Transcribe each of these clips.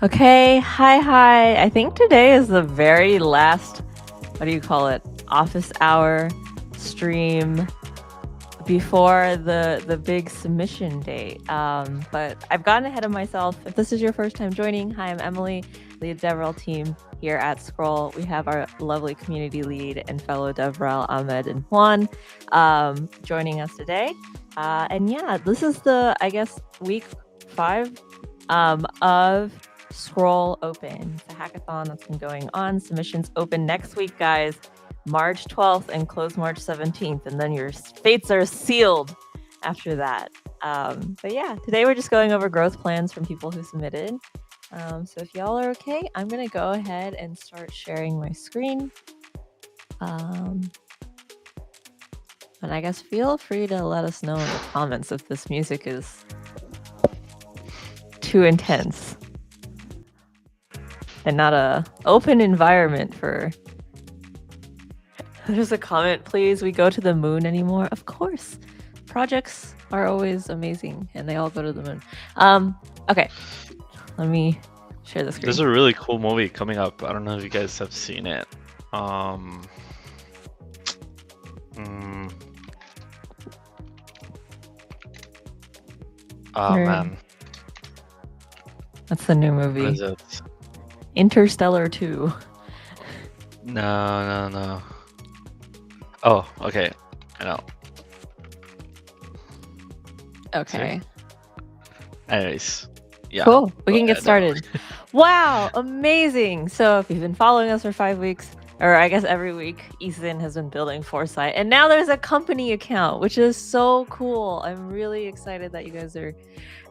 Okay, hi. I think today is the very last, what do you call it, office hour stream before the big submission date. But I've gotten ahead of myself. If this is your first time joining, hi, I'm Emily, lead DevRel team here at Scroll. We have our lovely community lead and fellow DevRel Ahmed and Juan joining us today. And yeah, this is the, I guess, week 5 of Scroll Open. It's a hackathon that's been going on. Submissions open next week, guys. March 12th and close March 17th. And then your fates are sealed after that. But yeah, today we're just going over growth plans from people who submitted. So if y'all are okay, I'm going to go ahead and start sharing my screen. And I guess feel free to let us know in the comments if this music is too intense and not a open environment for. There's a comment, please, we go to the moon anymore? Of course. Projects are always amazing and they all go to the moon. Okay, let me share the screen. There's a really cool movie coming up. I don't know if you guys have seen it. Man. That's the new movie. What is it? Interstellar 2. No. Oh, okay. I know. Okay. Anyways. Yeah. Cool. We can get started. Wow, amazing. So if you've been following us for 5 weeks, or I guess every week, Ethan has been building Foresight. And now there's a company account, which is so cool. I'm really excited that you guys are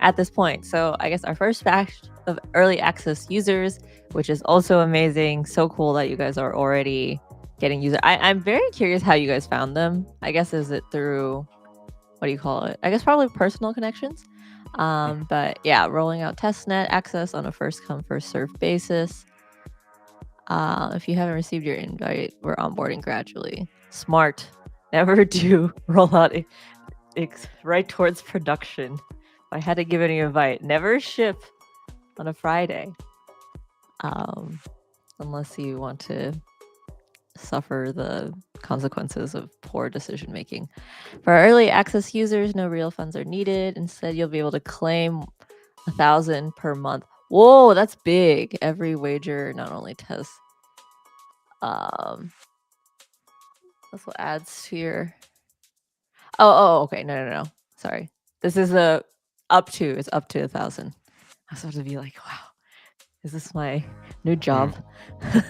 at this point. So I guess our first batch of early access users, which is also amazing. So cool that you guys are already getting user. I'm very curious how you guys found them. I guess is it through, what do you call it? I guess probably personal connections. But yeah, rolling out testnet access on a first come first served basis. If you haven't received your invite, we're onboarding gradually. Smart. Never do roll out right towards production. If I had to give any invite, never ship on a Friday. Unless you want to suffer the consequences of poor decision making. For early access users, no real funds are needed. Instead, you'll be able to claim 1,000 per month. Whoa, that's big. Every wager not only tests. That's what adds to your. Oh, okay. No. Sorry. This is it's up to 1,000. I was about to be like, wow, is this my new job?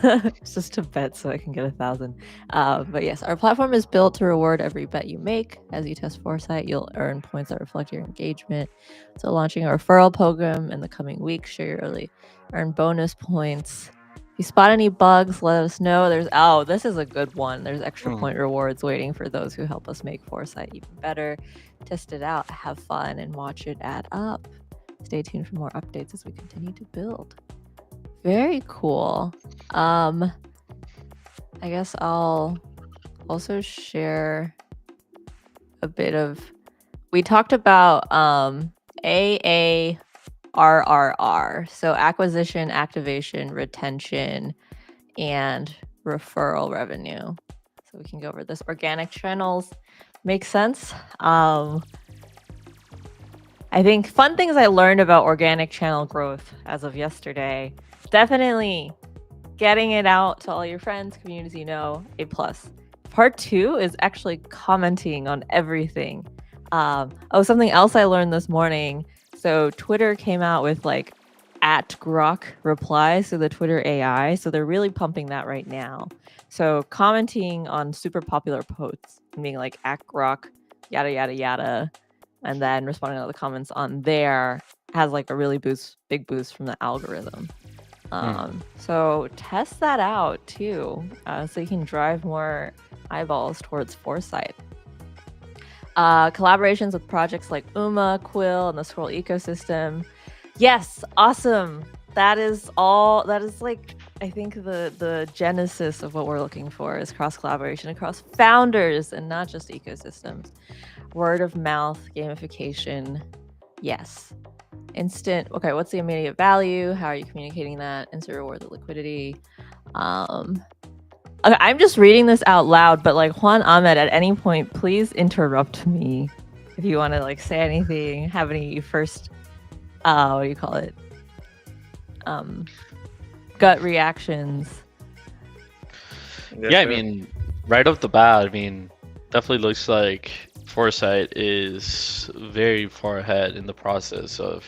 It's just to bet so I can get 1,000. But yes, our platform is built to reward every bet you make. As you test Foresight, you'll earn points that reflect your engagement. So launching a referral program in the coming weeks, share your early earn bonus points. If you spot any bugs, let us know. This is a good one. There's extra point rewards waiting for those who help us make Foresight even better. Test it out, have fun, and watch it add up. Stay tuned for more updates as we continue to build. Very cool. I guess I'll also share a bit of. We talked about AARRR, so acquisition, activation, retention, and referral revenue. So we can go over this. Organic channels make sense. I think fun things I learned about organic channel growth as of yesterday. Definitely getting it out to all your friends, communities you know, A+. Part 2 is actually commenting on everything. Something else I learned this morning. So Twitter came out with like @Grok replies to the Twitter AI. So they're really pumping that right now. So commenting on super popular posts, being like @Grok, yada, yada, yada, and then responding to the comments on there has like a really big boost from the algorithm. So test that out too, so you can drive more eyeballs towards Foresight. Collaborations with projects like Uma, Quill, and the Scroll ecosystem. Yes, awesome. That is like, I think the genesis of what we're looking for is cross collaboration across founders and not just ecosystems. Word of mouth, gamification. Yes. instant. Okay, what's the immediate value? How are you communicating that? Instant reward, the liquidity. Okay, I'm just reading this out loud, but like Juan Ahmed, at any point, please interrupt me if you want to like say anything, have any first, what do you call it? Gut reactions. Yeah, I mean, right off the bat, I mean, definitely looks like Foresight is very far ahead in the process of.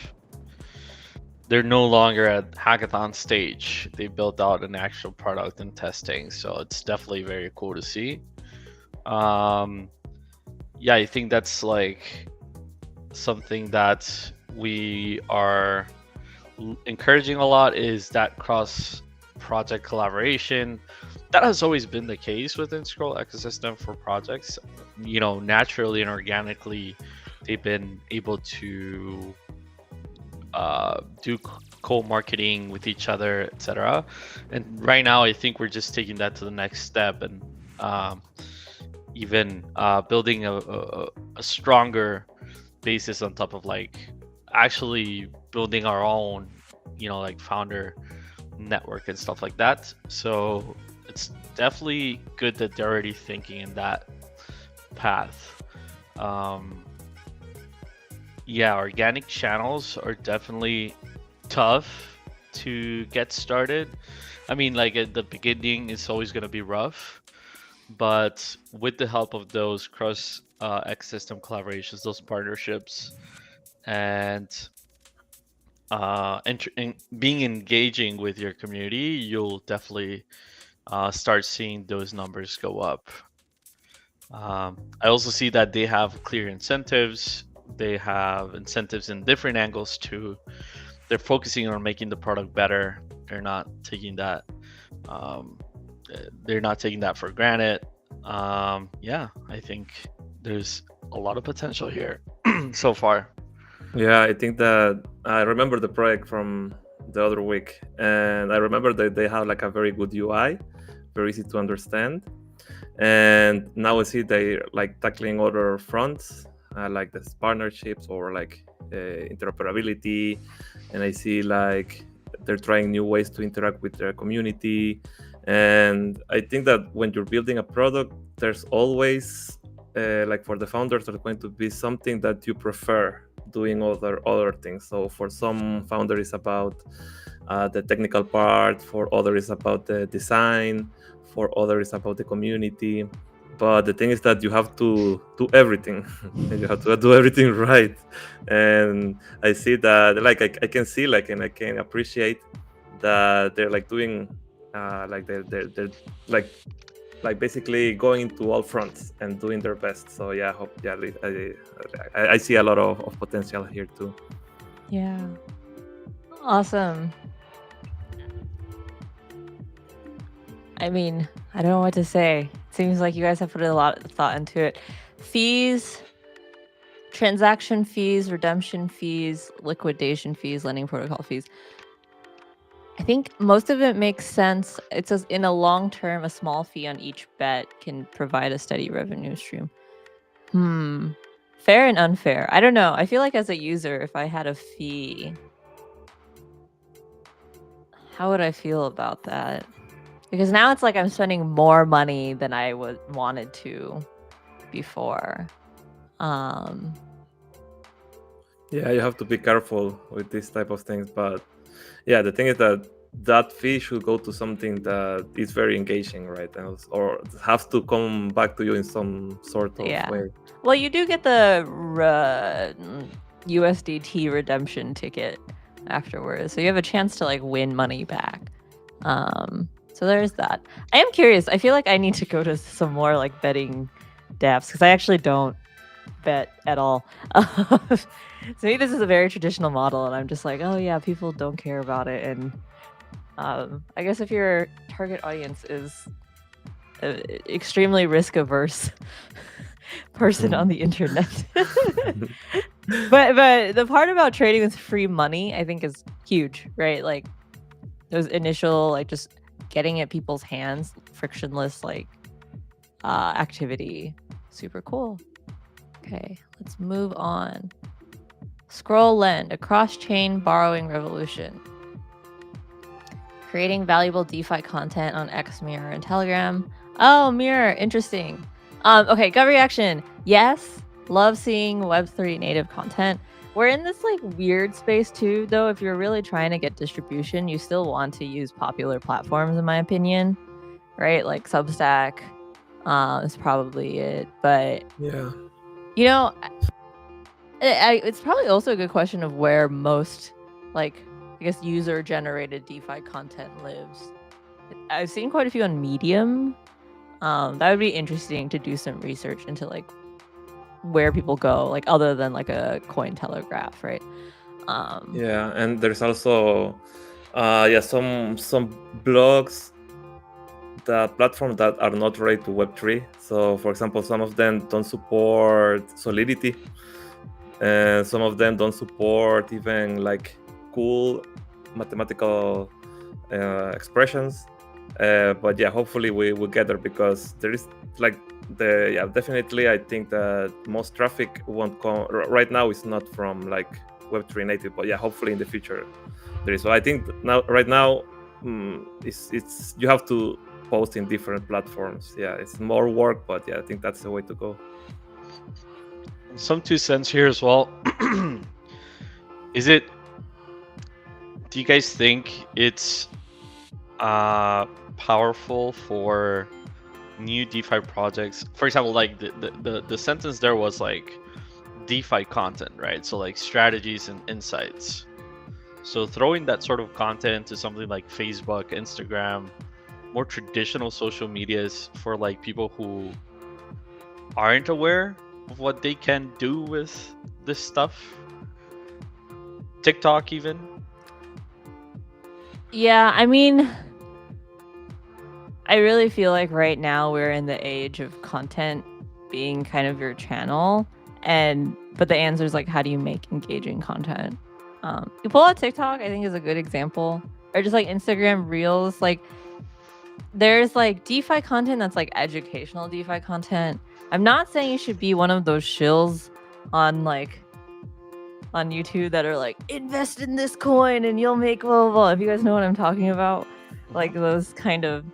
They're no longer at hackathon stage. They built out an actual product and testing, so it's definitely very cool to see. Yeah, I think that's like something that we are encouraging a lot is that cross project collaboration. That has always been the case within Scroll ecosystem for projects. You know, naturally and organically, they've been able to do co-marketing with each other, etc. And right now, I think we're just taking that to the next step and even building a stronger basis on top of like actually building our own, you know, like founder network and stuff like that. So it's definitely good that they're already thinking in that path. Yeah, organic channels are definitely tough to get started. I mean, like at the beginning, it's always going to be rough, but with the help of those cross ecosystem collaborations, those partnerships, and being engaging with your community, you'll definitely start seeing those numbers go up. I also see that they have clear incentives. They have incentives in different angles too. They're focusing on making the product better. They're not taking that. Um, they're not taking that for granted. Yeah, I think there's a lot of potential here so far. Yeah, I think that I remember the project from the other week, and I remember that they have like a very good UI, very easy to understand. And now I see they like tackling other fronts, like the partnerships or like interoperability, and I see like they're trying new ways to interact with their community. And I think that when you're building a product, there's always like for the founders, there's going to be something that you prefer doing other things. So for some founders, it's about the technical part. For others, it's about the design. For others, it's about the community. But the thing is that you have to do everything, and you have to do everything right. And I see that, like, I can see, like, and I can appreciate that they're like doing, like they're like basically going to all fronts and doing their best. So yeah, I see a lot of potential here too. Yeah. Awesome. I mean, I don't know what to say. It seems like you guys have put a lot of thought into it. Fees, transaction fees, redemption fees, liquidation fees, lending protocol fees. I think most of it makes sense. It says in a long term, a small fee on each bet can provide a steady revenue stream. Fair and unfair. I don't know. I feel like as a user, if I had a fee, how would I feel about that? Because now it's like I'm spending more money than I wanted to before. Yeah, you have to be careful with this type of things. But yeah, the thing is that fee should go to something that is very engaging, right? Or has to come back to you in some sort of way. Well, you do get the USDT redemption ticket afterwards, so you have a chance to like win money back. So there's that. I am curious. I feel like I need to go to some more like betting dApps because I actually don't bet at all. To me, this is a very traditional model, and I'm just like, oh yeah, people don't care about it. And I guess if your target audience is extremely risk averse person on the internet, but the part about trading with free money, I think, is huge, right? Like those initial, like just getting at people's hands, frictionless, like activity, super cool. Okay, let's move on. Scroll-Lend, a cross-chain borrowing revolution. Creating valuable DeFi content on X, Mirror, and Telegram. Oh, Mirror, interesting. Okay, gut reaction. Yes, love seeing Web3 native content. We're in this like weird space too, though. If you're really trying to get distribution, you still want to use popular platforms, in my opinion, right? Like Substack is probably it. But Yeah. you know, it's probably also a good question of where most, like, I guess, user-generated DeFi content lives. I've seen quite a few on Medium. That would be interesting to do some research into, like, where people go, like, other than, like, a Cointelegraph, right? Yeah, and there's also some blogs, the platforms that are not related to Web3. So, for example, some of them don't support Solidity, and some of them don't support even like cool mathematical expressions. But yeah, hopefully we will get there, because there is like definitely I think that most traffic won't come right now. It's not from like Web3 native, but yeah, hopefully in the future there is. So I think right now it's you have to post in different platforms. Yeah, it's more work, but yeah, I think that's the way to go. Some 2 cents here as well. Do you guys think it's powerful for new DeFi projects? For example, like the sentence there was like DeFi content, right? So like strategies and insights. So throwing that sort of content to something like Facebook, Instagram, more traditional social medias for like people who aren't aware of what they can do with this stuff. TikTok even. Yeah, I mean, I really feel like right now we're in the age of content being kind of your channel, but the answer is like, how do you make engaging content? You pull out TikTok, I think, is a good example, or just like Instagram Reels. Like, there's like DeFi content that's like educational DeFi content. I'm not saying you should be one of those shills on YouTube that are like, invest in this coin and you'll make blah blah blah. If you guys know what I'm talking about, like those kind of,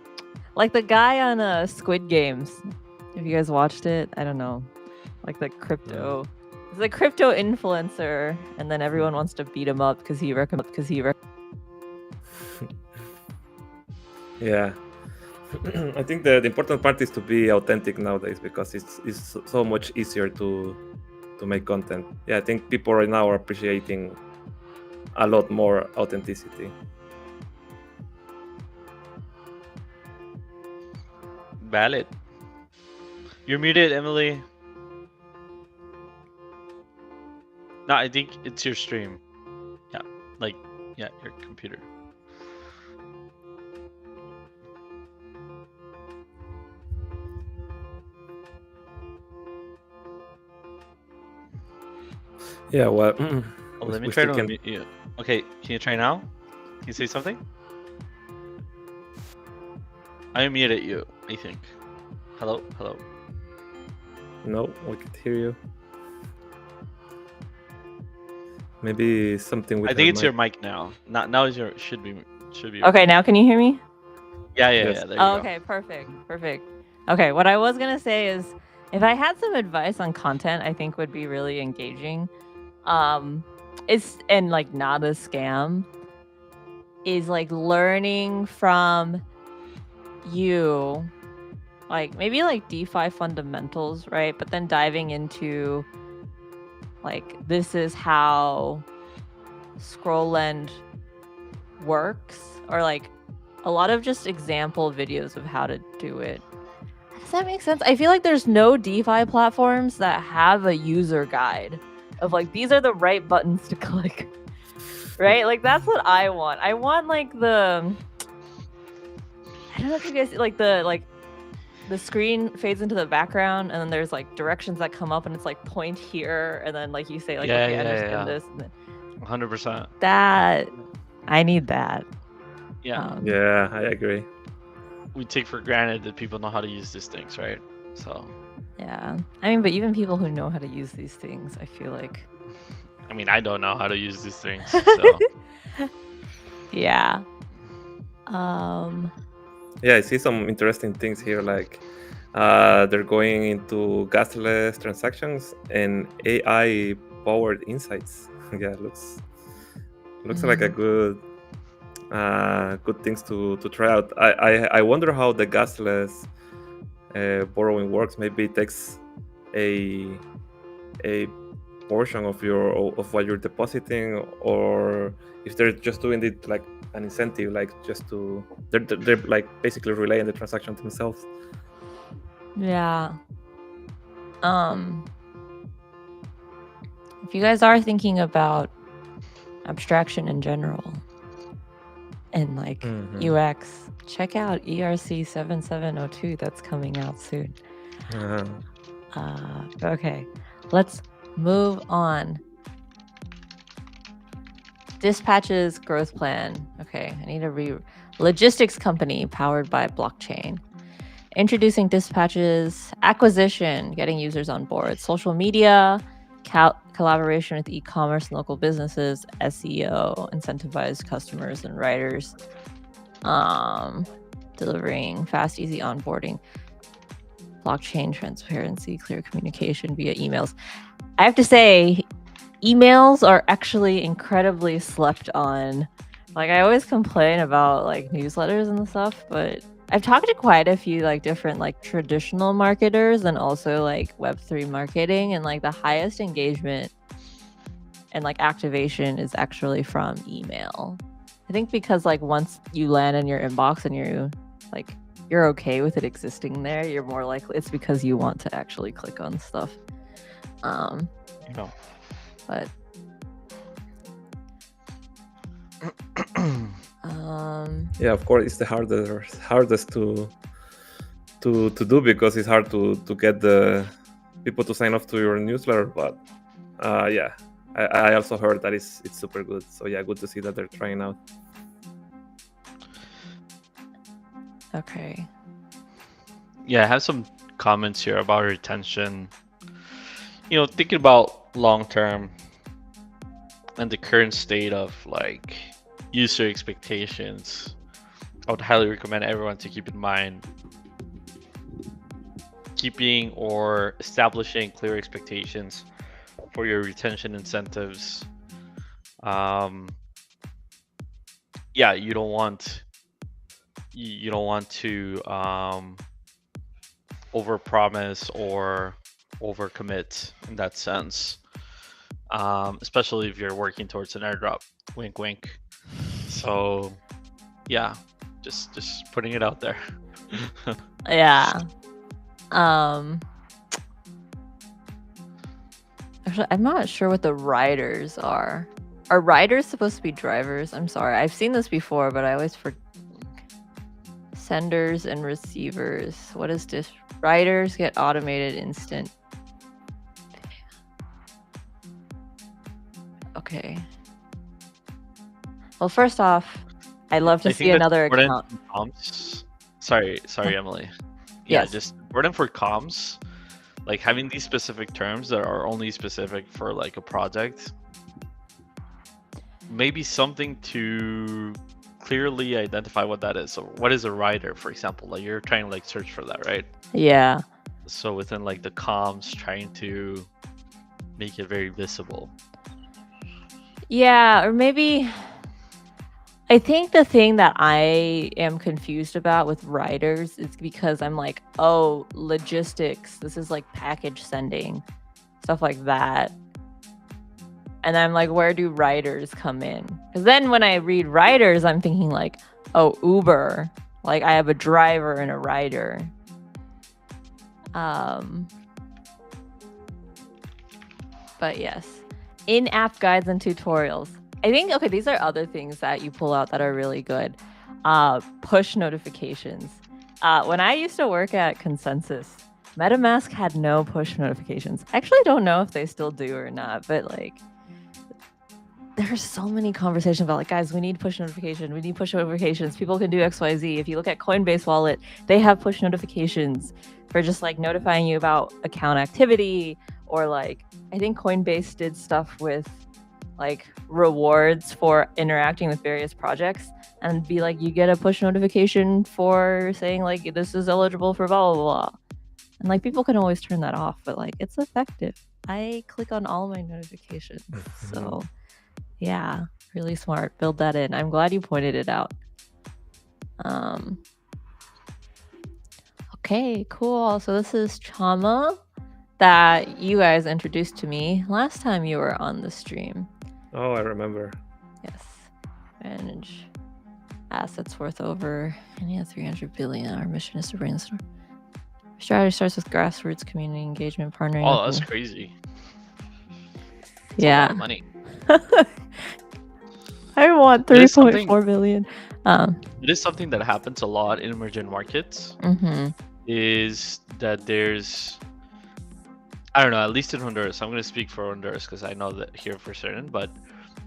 like the guy on Squid Games. If you guys watched it, I don't know, like the crypto. It's a crypto influencer, and then everyone wants to beat him up because he Yeah. I think the important part is to be authentic nowadays, because it's so much easier to make content. Yeah, I think people right now are appreciating a lot more authenticity. Valid. You're muted, Emily. No, I think it's your stream. Yeah, your computer. Yeah, well, Let me try to unmute you. Okay, can you try now? Can you say something? I unmuted you, I think. Hello? No, we can hear you. Maybe something with. I think it's your mic now. Now is should be. Okay, now can you hear me? Yeah. Yes. There you go. Okay, perfect. Okay, what I was gonna say is, if I had some advice on content, I think would be really engaging. It's and like not a scam. Is like learning from you, like maybe like DeFi fundamentals, right? But then diving into like, this is how Scroll-Lend works, or like a lot of just example videos of how to do it. Does that make sense? I feel like there's no DeFi platforms that have a user guide of like, these are the right buttons to click, right? Like, that's what I want. I want like I don't know if you guys like the screen fades into the background, and then there's like directions that come up, and it's like point here, and then like you say like, okay, I understand this. And then 100%. that I need that. Yeah. Yeah, I agree. We take for granted that people know how to use these things, right? So. Yeah, I mean, but even people who know how to use these things, I feel like I mean, I don't know how to use these things. So Yeah. Yeah, I see some interesting things here, like they're going into gasless transactions and AI powered insights. Yeah, looks like a good things to try out. I wonder how the gasless borrowing works. Maybe it takes a portion of what you're depositing, or if they're just doing it like an incentive, like just to they're like basically relaying the transaction themselves. Yeah. If you guys are thinking about abstraction in general and like UX, check out ERC 7702. That's coming out soon. Okay, let's move on. Dispatch's growth plan. Okay, I need a logistics company powered by blockchain. Introducing Dispatch's acquisition, getting users on board, social media, collaboration with e-commerce and local businesses, SEO, incentivized customers and writers, delivering fast, easy onboarding, blockchain transparency, clear communication via emails. I have to say, emails are actually incredibly slept on. Like, I always complain about like newsletters and stuff, but I've talked to quite a few like different like traditional marketers and also like Web3 marketing, and like the highest engagement and like activation is actually from email. I think because like once you land in your inbox and you're okay with it existing there, you're more likely it's because you want to actually click on stuff. But yeah, of course, it's the hardest to do, because it's hard to get the people to sign up to your newsletter. But yeah, I also heard that it's super good. So yeah, good to see that they're trying out. Okay. yeah, I have some comments here about retention. You know, thinking about long term and the current state of like user expectations, I would highly recommend everyone to keep in mind keeping or establishing clear expectations for your retention incentives. Yeah, you don't want to overpromise or overcommit in that sense, especially if you're working towards an airdrop. Wink, wink. So, yeah, just putting it out there. Yeah. Actually, I'm not sure what the riders are. Are riders supposed to be drivers? I'm sorry. I've seen this before, but I always forget. Senders and receivers. What is this? Riders get automated instant. Okay. Well, first off, I'd love to see another account. Sorry, Emily. Yeah, Yes. just important for comms, like having these specific terms that are only specific for like a project. Maybe something to clearly identify what that is. So what is a rider, for example? Like you're trying to like search for that, right? Yeah. So within like the comms, trying to make it very visible. Yeah, or maybe I think the thing that I am confused about with riders is because I'm like, oh, logistics, this is like package sending, stuff like that. And I'm like, where do riders come in? Because then when I read riders, I'm thinking like, oh, Uber. Like I have a driver and a rider. But yes, in-app guides and tutorials. I think, okay, these are other things that you pull out that are really good. Push notifications. When I used to work at Consensus, MetaMask had no push notifications. I actually don't know if they still do or not, but like, there's so many conversations about like, guys, we need push notification. We need push notifications. People can do XYZ. If you look at Coinbase Wallet, they have push notifications for just like notifying you about account activity, or like, I think Coinbase did stuff with like rewards for interacting with various projects, and be like, you get a push notification for saying like this is eligible for blah blah blah. And like people can always turn that off, but like it's effective. I click on all my notifications. So yeah, really smart. Build that in. I'm glad you pointed it out. Okay, cool. So this is Chama that you guys introduced to me last time you were on the stream. Oh, I remember. Yes. Manage assets worth over 300 billion. Our mission is to brainstorm. Strategy starts with grassroots community engagement, partnering. Oh, that's crazy. That's yeah. a lot of money. I want 3.4 billion. It is something that happens a lot in emerging markets. Is that there's, I don't know, at least in Honduras, I'm going to speak for Honduras because I know that here for certain, but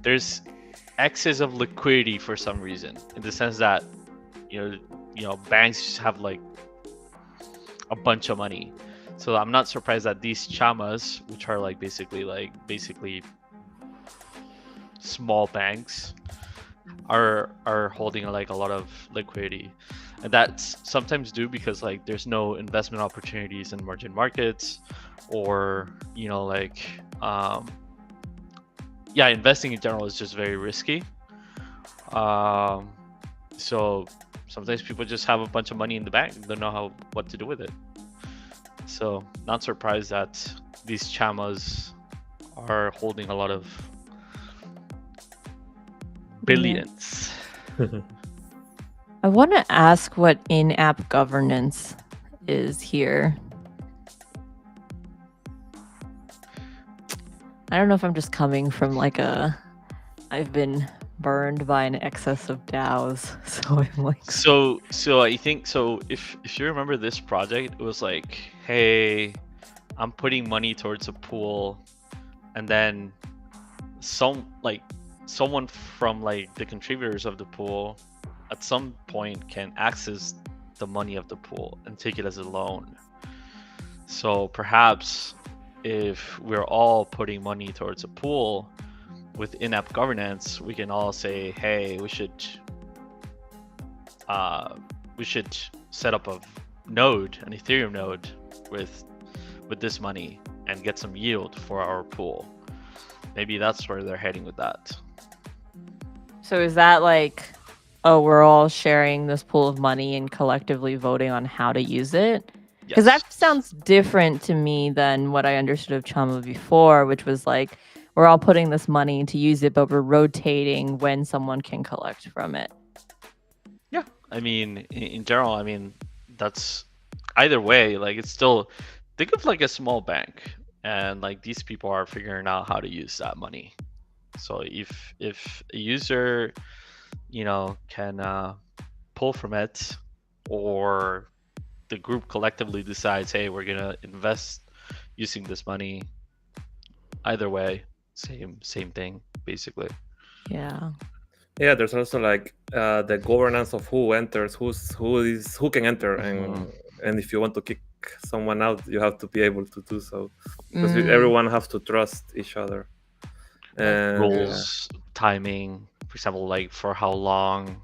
there's excess of liquidity for some reason, in the sense that you know banks have like a bunch of money. So I'm not surprised that these chamas, which are like basically small banks, are holding like a lot of liquidity. And that's sometimes due because like there's no investment opportunities in emerging markets, or investing in general is just very risky. So sometimes people just have a bunch of money in the bank and don't know what to do with it. So not surprised that these chamas are holding a lot of billions. I want to ask what in-app governance is here. I don't know if I'm just coming from like I've been burned by an excess of DAOs, so I'm like. So I think so. If you remember this project, it was like, hey, I'm putting money towards a pool, and then someone from like the contributors of the pool at some point can access the money of the pool and take it as a loan. So perhaps if we're all putting money towards a pool with in-app governance, we can all say, hey, we should set up a node, an Ethereum node with this money and get some yield for our pool. Maybe that's where they're heading with that. So is that like, oh, we're all sharing this pool of money and collectively voting on how to use it? Because that sounds different to me than what I understood of Chama before, which was like, we're all putting this money to use it, but we're rotating when someone can collect from it. Yeah, I mean, in general, I mean, that's either way, like it's still, think of like a small bank, and like these people are figuring out how to use that money. So if a user, can pull from it, or the group collectively decides, hey, we're gonna invest using this money, either way, same thing basically. Yeah, there's also like the governance of who enters, who can enter, and if you want to kick someone out, you have to be able to do so, because everyone has to trust each other. And rules, timing, for example, like for how long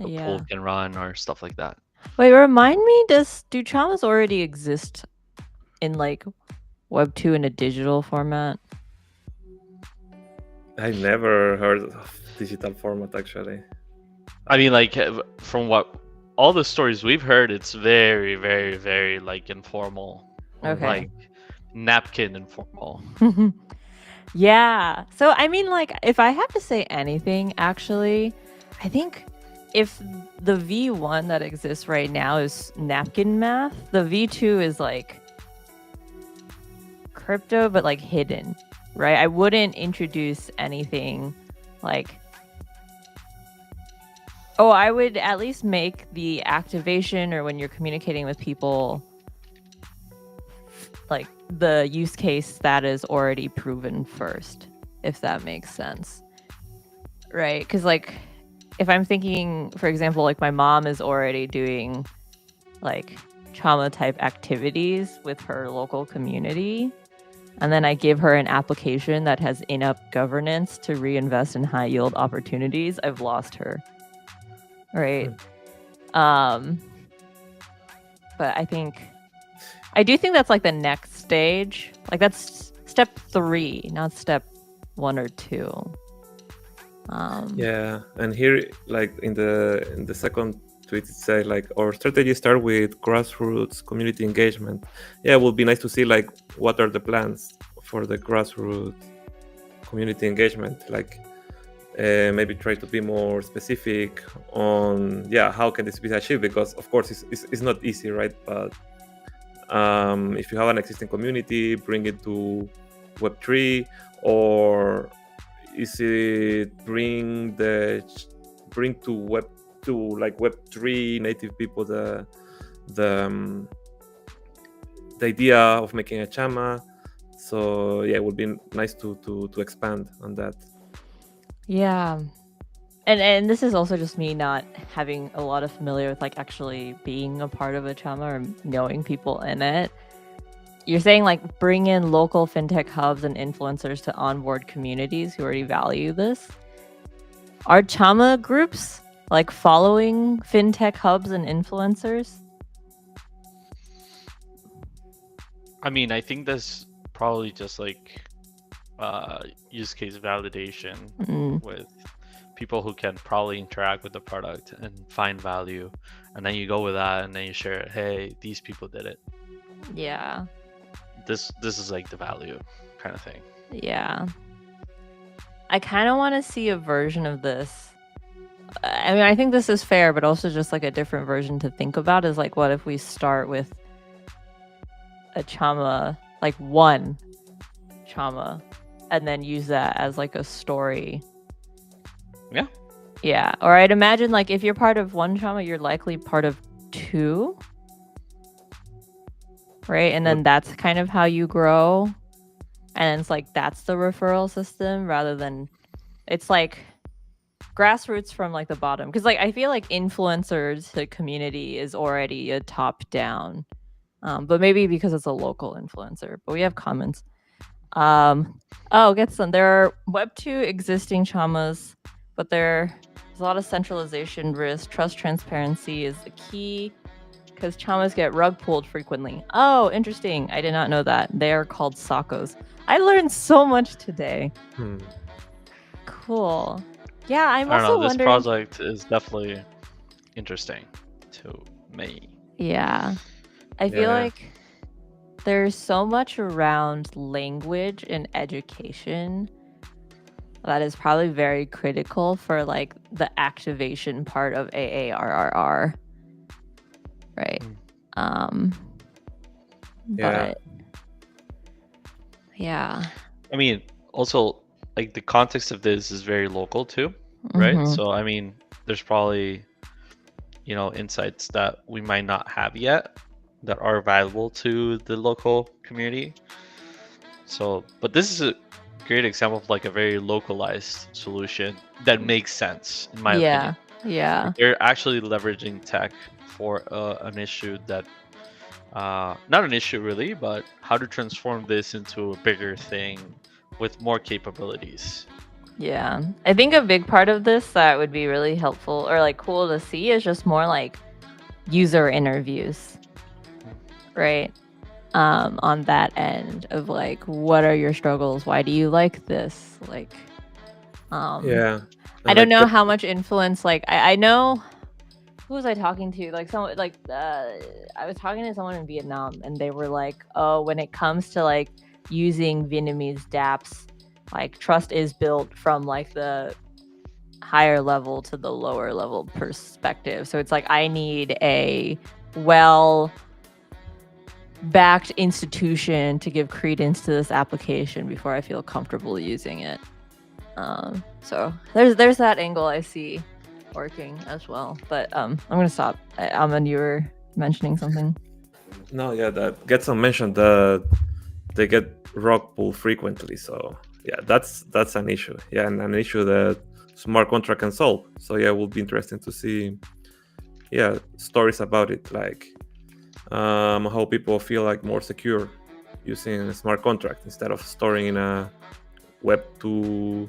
a pool can run or stuff like that. Wait, remind me, do chamas already exist in like Web 2 in a digital format? I never heard of digital format, actually. I mean, like, from what all the stories we've heard, it's very, very, very like informal. Okay. Like napkin informal. Yeah. So I mean, like, if I have to say anything, actually, I think if the V1 that exists right now is napkin math, the V2 is like crypto, but like hidden, right? I wouldn't introduce anything like, I would at least make the activation, or when you're communicating with people, like the use case that is already proven first, if that makes sense, right? Because like if I'm thinking, for example, like my mom is already doing like trauma type activities with her local community, and then I give her an application that has enough governance to reinvest in high yield opportunities, I've lost her. Right. But I do think that's like the next stage. Like that's step 3, not step 1 or 2. Yeah, and here, like in the second tweet, it says like our strategy start with grassroots community engagement. Yeah, it would be nice to see like what are the plans for the grassroots community engagement. Like maybe try to be more specific on how can this be achieved, because of course it's not easy, right? But if you have an existing community, bring it to Web3, or is it bring to Web3 native people the idea of making a chama. So yeah, it would be nice to expand on that. Yeah. And this is also just me not having a lot of familiar with like actually being a part of a chama or knowing people in it. You're saying like bring in local fintech hubs and influencers to onboard communities who already value this. Are chama groups like following fintech hubs and influencers? I mean, I think that's probably just like use case validation with people who can probably interact with the product and find value, and then you go with that and then you share it. Hey, these people did it. Yeah. This is like the value kind of thing. Yeah. I kind of want to see a version of this. I mean, I think this is fair, but also just like a different version to think about is like, what if we start with a chama, like one chama, and then use that as like a story. Yeah. Yeah. Or I'd imagine like if you're part of one chama, you're likely part of 2. Right. And then that's kind of how you grow. And it's like that's the referral system rather than it's like grassroots from like the bottom. Because like I feel like influencers to community is already a top down. But maybe because it's a local influencer. But we have comments. Get some. There are Web2 existing chamas, but there's a lot of centralization risk. Trust transparency is the key because chamas get rug pulled frequently. Oh, interesting. I did not know that. They are called Sakos. I learned so much today. Cool. Yeah, I'm also wondering. This project is definitely interesting to me. Yeah. I feel like there's so much around language and education that is probably very critical for like the activation part of AARRR. Right. But yeah. I mean, also like the context of this is very local too, right? So I mean, there's probably insights that we might not have yet that are valuable to the local community. So, but this is a great example of like a very localized solution that makes sense in my opinion. Yeah. They're actually leveraging tech for an issue that not an issue really, but how to transform this into a bigger thing with more capabilities. Yeah. I think a big part of this that would be really helpful or like cool to see is just more like user interviews. Right. On that end of like, what are your struggles? Why do you like this? Like, I don't know how much influence. Like, I know who was I talking to? Like, someone like I was talking to someone in Vietnam, and they were like, "Oh, when it comes to like using Vietnamese dApps, like trust is built from like the higher level to the lower level perspective. So it's like I need a backed institution to give credence to this application before I feel comfortable using it." So there's that angle I see working as well. But I'm gonna stop. Aman, you were mentioning something. No, yeah, that gets some mention that they get rug pulled frequently. So yeah, that's an issue. Yeah, and an issue that smart contract can solve. So yeah, it will be interesting to see stories about it, like how people feel like more secure using a smart contract instead of storing in a Web2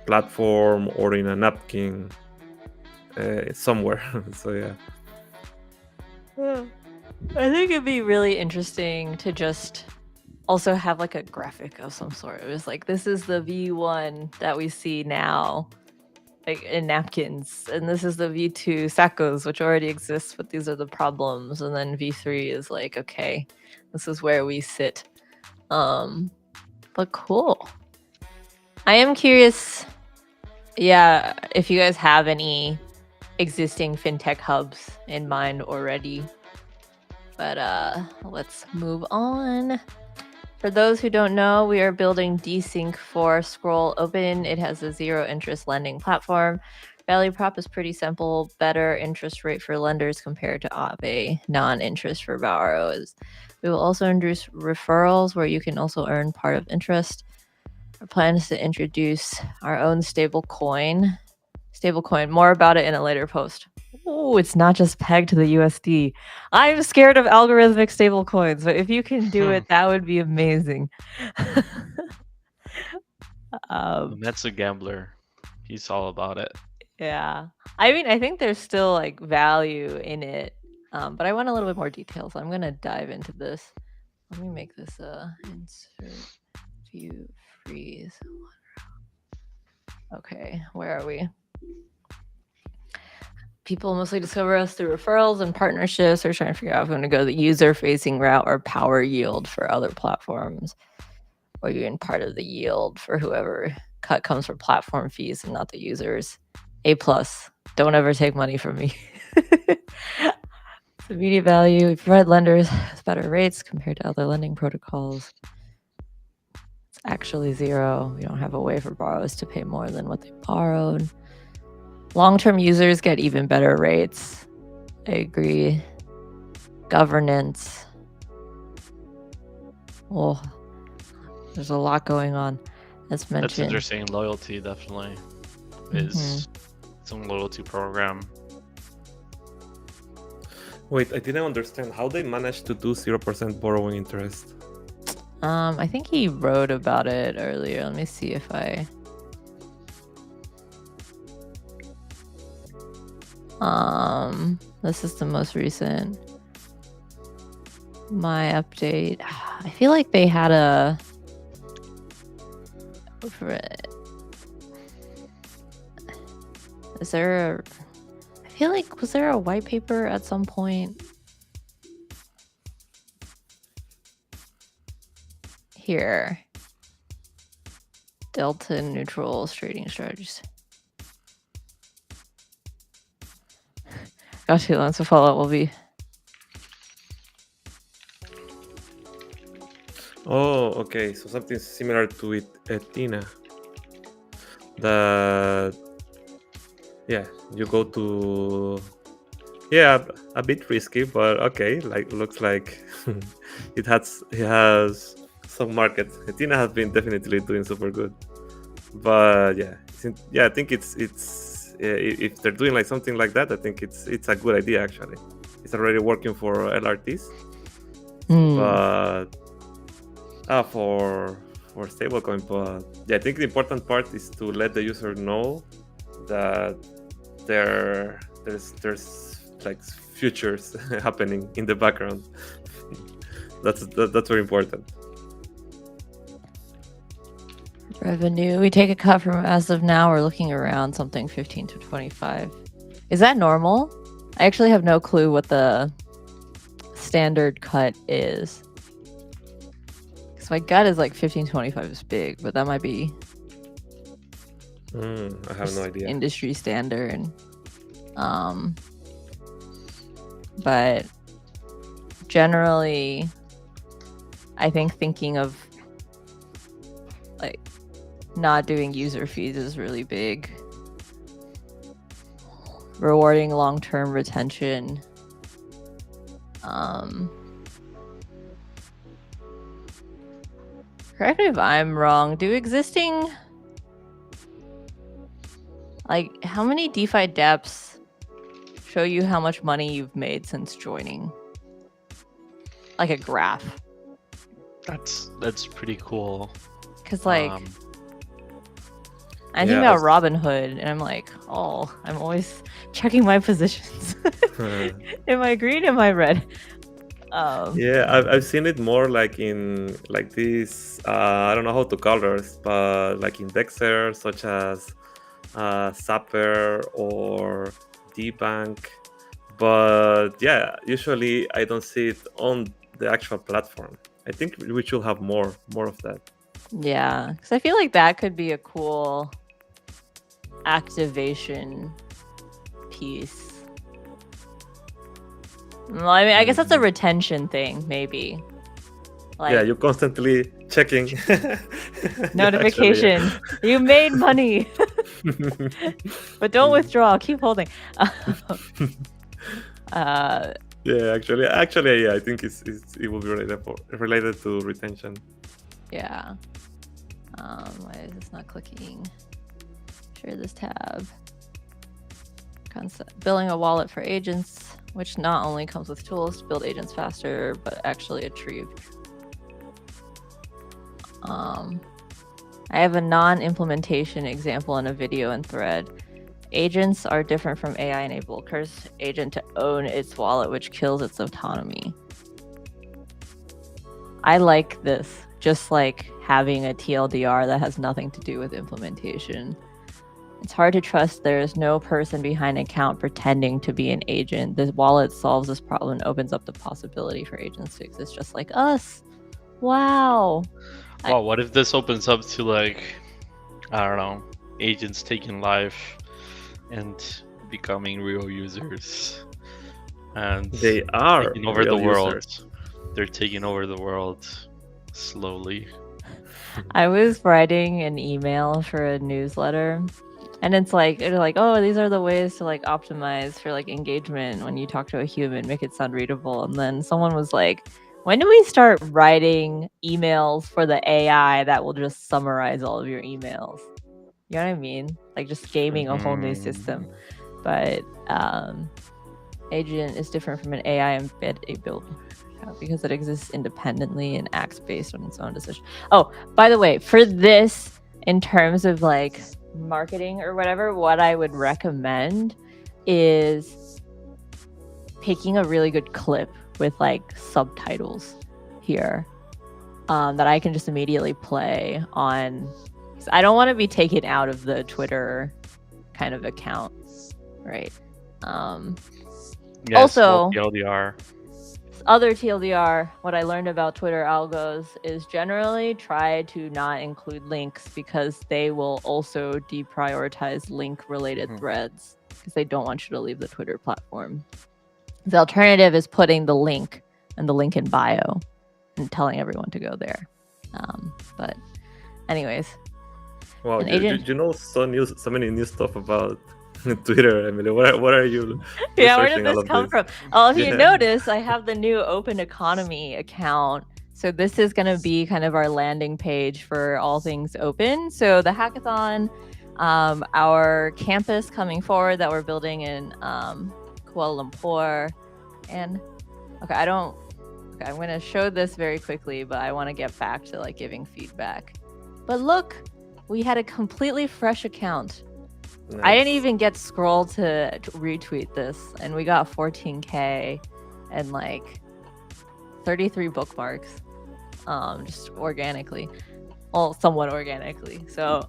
platform or in a napkin somewhere. So yeah. I think it'd be really interesting to just also have like a graphic of some sort. It was like, this is the V1 that we see now, like in napkins, and this is the V2 sacos, which already exists, but these are the problems. And then V3 is like, okay, this is where we sit. But cool. I am curious, yeah, if you guys have any existing fintech hubs in mind already. But let's move on. For those who don't know, we are building Desync for Scroll Open. It has a zero interest lending platform. Value prop is pretty simple, better interest rate for lenders compared to Aave, non-interest for borrowers. We will also introduce referrals where you can also earn part of interest. Our plan is to introduce our own stablecoin. More about it in a later post. Oh, it's not just pegged to the USD. I'm scared of algorithmic stablecoins, but if you can do it, that would be amazing. Metsu Gambler, he's all about it. Yeah. I mean, I think there's still like value in it, but I want a little bit more detail, so I'm going to dive into this. Let me make this insert view freeze. Okay, where are we? People mostly discover us through referrals and partnerships, or trying to figure out if we want to go the user-facing route or power yield for other platforms, or even part of the yield for whoever cut comes from platform fees and not the users. A+, don't ever take money from me. The immediate value, we provide lenders with better rates compared to other lending protocols. It's actually zero. We don't have a way for borrowers to pay more than what they borrowed. Long-term users get even better rates. I agree. Governance. Oh, there's a lot going on. As mentioned. That's interesting. Loyalty definitely is some loyalty program. Wait, I didn't understand how they managed to do 0% borrowing interest. I think he wrote about it earlier. Let me see if I... this is the most recent. My update. I feel like they had a... Is there a... I feel like, was there a white paper at some point? Here. Delta neutral trading strategies. Gosh, who wants to follow up will be. Oh, okay. So something similar to it, Tina. That, yeah, you go to, yeah, a bit risky, but okay. Like, looks like it has some market. Tina has been definitely doing super good, but yeah, I think it's if they're doing like something like that, I think it's a good idea actually. It's already working for LRTs, but for stablecoin. But yeah, I think the important part is to let the user know that there's like futures happening in the background. That's very important. Revenue. We take a cut from as of now. We're looking around something 15 to 25. Is that normal? I actually have no clue what the standard cut is. Because my gut is like 15 to 25 is big, but that might be. I have no idea. Industry standard. But generally, I think thinking of like not doing user fees is really big. Rewarding long-term retention. Correct me if I'm wrong. Do existing, like, how many DeFi dApps show you how much money you've made since joining? Like a graph. That's pretty cool. Because like Um, I think about Robinhood, and I'm like, oh, I'm always checking my positions. Am I green? Am I red? Yeah, I've seen it more like in like this. I don't know how to call it, but like indexer such as Zapper or DBank. But yeah, usually I don't see it on the actual platform. I think we should have more of that. Yeah, because I feel like that could be a cool activation piece. Well, I mean, I guess that's a retention thing, maybe. Like, yeah, you're constantly checking notification. You made money, but don't withdraw. Keep holding. Yeah, actually, yeah, I think it will be related to retention. Yeah. Why is this not clicking? Share this tab. Concept building a wallet for agents, which not only comes with tools to build agents faster, but actually achieved. I have a non-implementation example in a video and thread. Agents are different from AI enabled. Curse agent to own its wallet, which kills its autonomy. I like this, just like having a TLDR that has nothing to do with implementation. It's hard to trust there is no person behind an account pretending to be an agent. This wallet solves this problem and opens up the possibility for agents to exist just like us. Wow. Well, what if this opens up to like, I don't know, agents taking life and becoming real users, and they are taking over the world. Users. They're taking over the world slowly. I was writing an email for a newsletter, and it's like, oh, these are the ways to like optimize for like engagement when you talk to a human, make it sound readable. And then someone was like, when do we start writing emails for the AI that will just summarize all of your emails? You know what I mean? Like just gaming a whole new system. But agent is different from an AI build because it exists independently and acts based on its own decision. Oh, by the way, for this, in terms of like marketing or whatever, what I would recommend is picking a really good clip with like subtitles here that I can just immediately play on. I don't want to be taken out of the Twitter kind of account, right? Yes, also, TLDR. Other TLDR, what I learned about Twitter algos is generally try to not include links because they will also deprioritize link-related threads because they don't want you to leave the Twitter platform. The alternative is putting the link and the link in bio and telling everyone to go there. But anyways. Wow, you know so many new stuff about Twitter, Emily. What are you? Yeah, where did this come from? Oh, if you notice, I have the new Open Economy account. So this is going to be kind of our landing page for all things open. So the hackathon, our campus coming forward that we're building in Kuala Lumpur, and I'm going to show this very quickly, but I want to get back to like giving feedback. But look, we had a completely fresh account. Nice. I didn't even get Scroll to retweet this, and we got 14K and like 33 bookmarks, just organically, well, somewhat organically. So,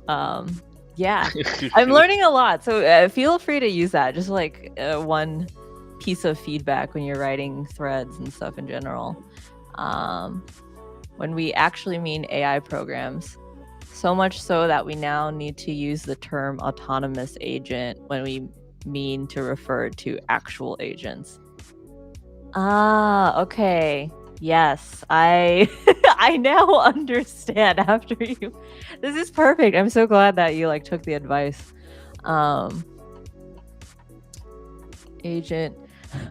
yeah, I'm learning a lot. So feel free to use that, just like one piece of feedback when you're writing threads and stuff in general. When we actually mean AI programs. So much so that we now need to use the term autonomous agent when we mean to refer to actual agents. Okay. Yes, I now understand after you. This is perfect. I'm so glad that you like took the advice. Agent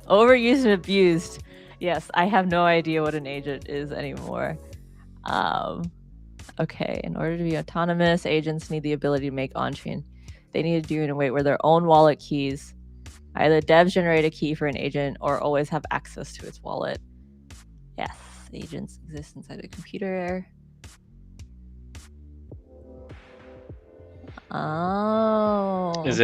overused and abused. Yes, I have no idea what an agent is anymore. Okay, in order to be autonomous, agents need the ability to make on-chain. They need to do it in a way where their own wallet keys. Either devs generate a key for an agent or always have access to its wallet. Yes. agents exist inside a computer. Oh. Is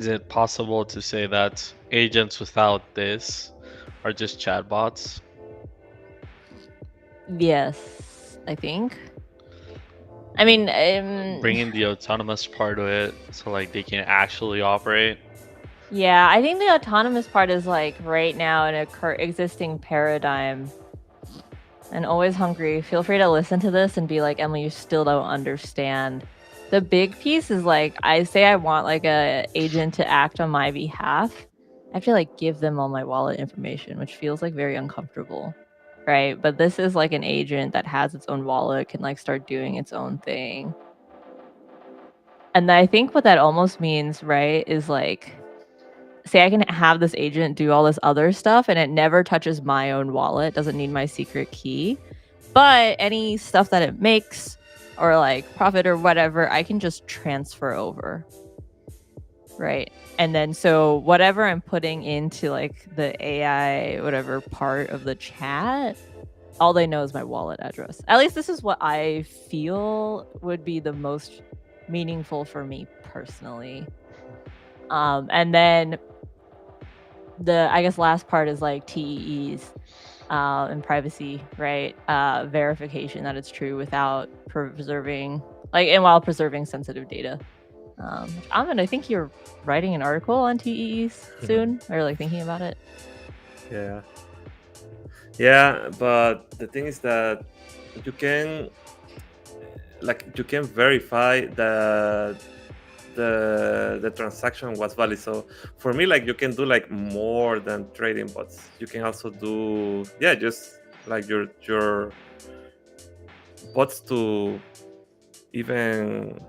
it possible to say that agents without this are just chatbots? Yes, I think. I mean, Bringing the autonomous part of it so like they can actually operate. yeah, I think the autonomous part is like right now in a existing paradigm. And always hungry. Feel free to listen to this and be like, Emily, you still don't understand. The big piece is like, I say I want like a agent to act on my behalf. I have to like give them all my wallet information, which feels like very uncomfortable, right? But this is like an agent that has its own wallet, can like start doing its own thing. And I think what that almost means, right, is like, say I can have this agent do all this other stuff and it never touches my own wallet, doesn't need my secret key. But any stuff that it makes or like profit or whatever, I can just transfer over. Right. And then so whatever I'm putting into like the AI, whatever part of the chat, all they know is my wallet address. At least this is what I feel would be the most meaningful for me personally. And then the, I guess, last part is like TEEs and privacy, right? Verification that it's true without preserving, like, and while preserving sensitive data. I think you're writing an article on TEEs soon, or like thinking about it. Yeah, but the thing is that you can verify that the transaction was valid. So for me, like, you can do like more than trading bots. You can also do just like your bots to even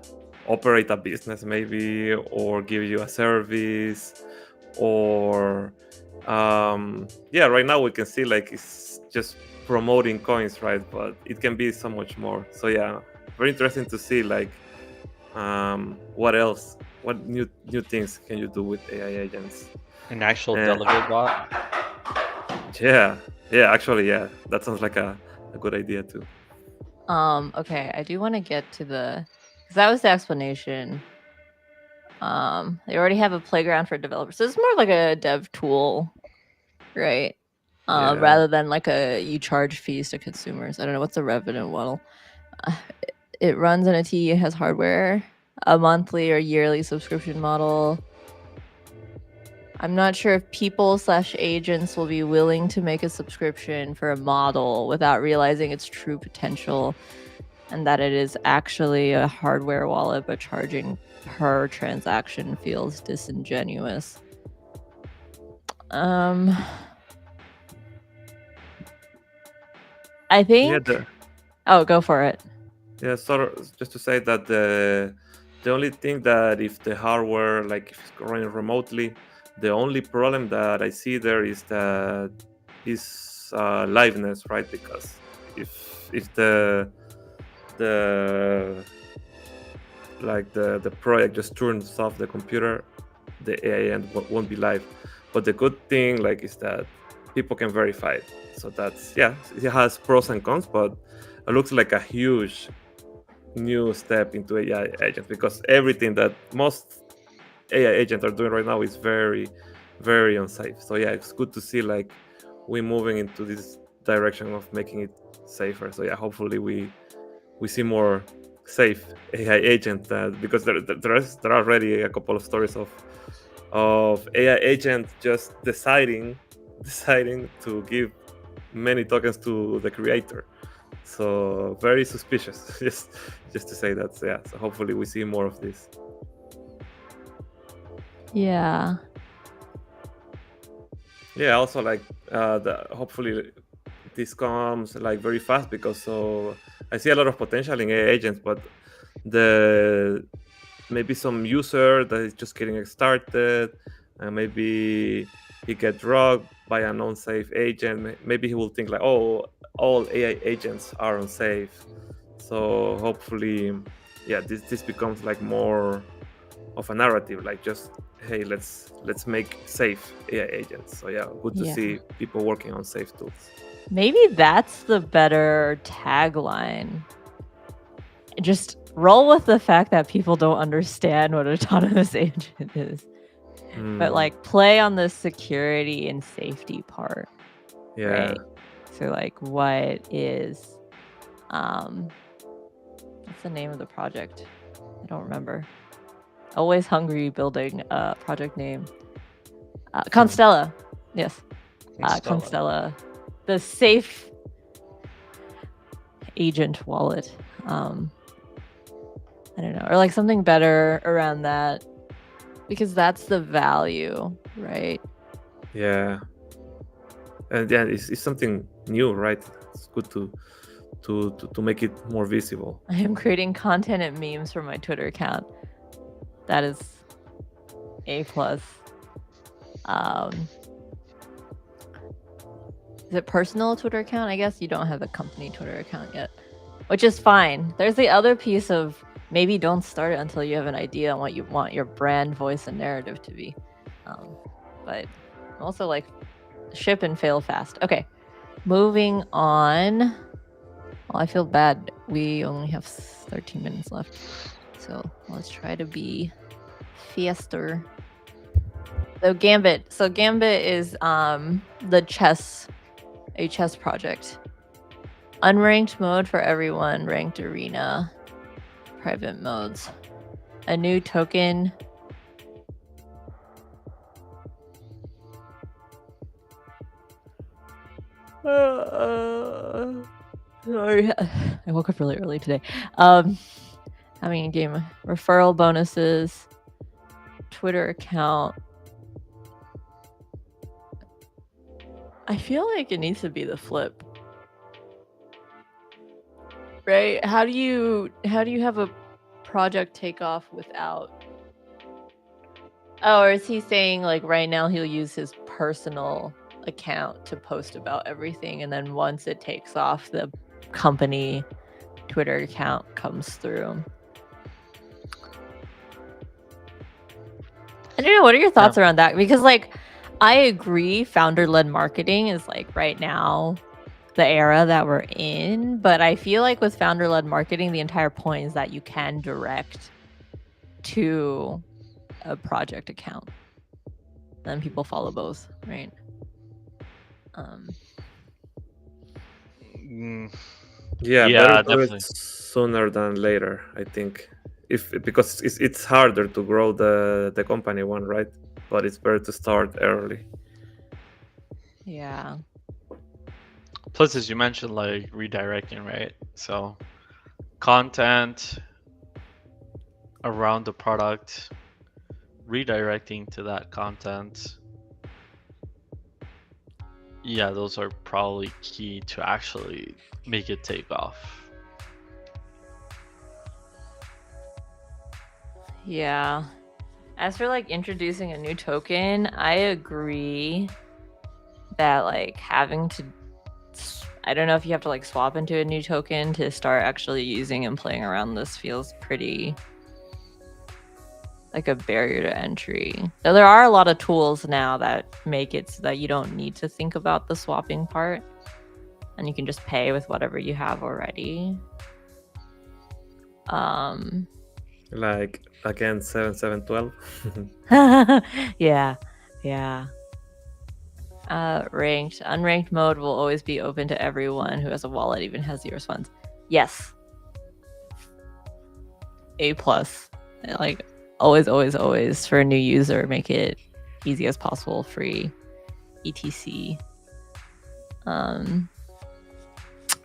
operate a business maybe, or give you a service, or right now we can see like it's just promoting coins, right? But it can be so much more. So yeah, very interesting to see like what else, what new things can you do with AI agents. An actual delegate bot. Yeah, actually, yeah, that sounds like a good idea too. Okay, I do want to get to the, because that was the explanation. They already have a playground for developers, so it's more like a dev tool, right? Rather than like you charge fees to consumers. I don't know what's the revenue model. It runs in a T, it has hardware, a monthly or yearly subscription model. I'm not sure if people/agents will be willing to make a subscription for a model without realizing its true potential, and that it is actually a hardware wallet, but charging per transaction feels disingenuous. I think. Go for it. Yeah, so just to say that the only thing that if the hardware, like if it's running remotely, the only problem that I see there is that is liveness, right? Because if the project just turns off the computer, the AI end won't be live. But the good thing like is that people can verify it. So that's, it has pros and cons, but it looks like a huge new step into AI agents, because everything that most AI agents are doing right now is very, very unsafe. So yeah, it's good to see like we're moving into this direction of making it safer. So yeah, hopefully we see more safe AI agents, because there are already a couple of stories of AI agents just deciding to give many tokens to the creator. So very suspicious. just to say that. So yeah, so hopefully we see more of this. Yeah. Also like hopefully this comes like very fast, because so I see a lot of potential in AI agents, but maybe some user that is just getting started, and maybe he gets robbed by an unsafe agent. Maybe he will think like, oh, all AI agents are unsafe. So hopefully, this becomes like more of a narrative, like just hey, let's make safe AI agents. So yeah, good to Yeah. see people working on safe tools. Maybe that's the better tagline. Just roll with the fact that people don't understand what autonomous agent is. But like play on the security and safety part. Yeah. Right. So like what is what's the name of the project? I don't remember. Always Hungry building project name. Constella. Yes. Constella. The safe agent wallet. I don't know. Or like something better around that. Because that's the value, right? Yeah. And yeah, it's something new, right? It's good to make it more visible. I am creating content and memes for my Twitter account. That is A+. Is it personal Twitter account? I guess you don't have a company Twitter account yet, which is fine. There's the other piece of maybe don't start it until you have an idea on what you want your brand, voice, and narrative to be. But also like ship and fail fast. Okay, moving on. Well, I feel bad. We only have 13 minutes left. So let's try to be faster. So Gambit. So Gambit is the a chess project. Unranked mode for everyone, ranked arena, private modes. A new token. Sorry, I woke up really early today. Having a game, referral bonuses, Twitter account. I feel like it needs to be the flip, right? How do you have a project take off without? Oh, or is he saying like right now he'll use his personal account to post about everything, and then once it takes off, the company Twitter account comes through? I don't know. What are your thoughts around that? Because like, I agree, founder-led marketing is like right now the era that we're in, but I feel like with founder-led marketing, the entire point is that you can direct to a project account. Then people follow both, right? Yeah, Yeah, better do definitely. it sooner than later, I think. Because it's harder to grow the company one, right? But it's better to start early. Yeah. Plus, as you mentioned, like redirecting, right? So, content around the product, redirecting to that content. Yeah, those are probably key to actually make it take off. Yeah. As for like introducing a new token, I agree that like having to, I don't know if you have to like swap into a new token to start actually using and playing around this feels pretty like a barrier to entry. So there are a lot of tools now that make it so that you don't need to think about the swapping part, and you can just pay with whatever you have already. Like again 7712. Yeah. Ranked. Unranked mode will always be open to everyone who has a wallet, even has 0 funds. Yes. A+. Like always for a new user, make it easy as possible, free, etc. I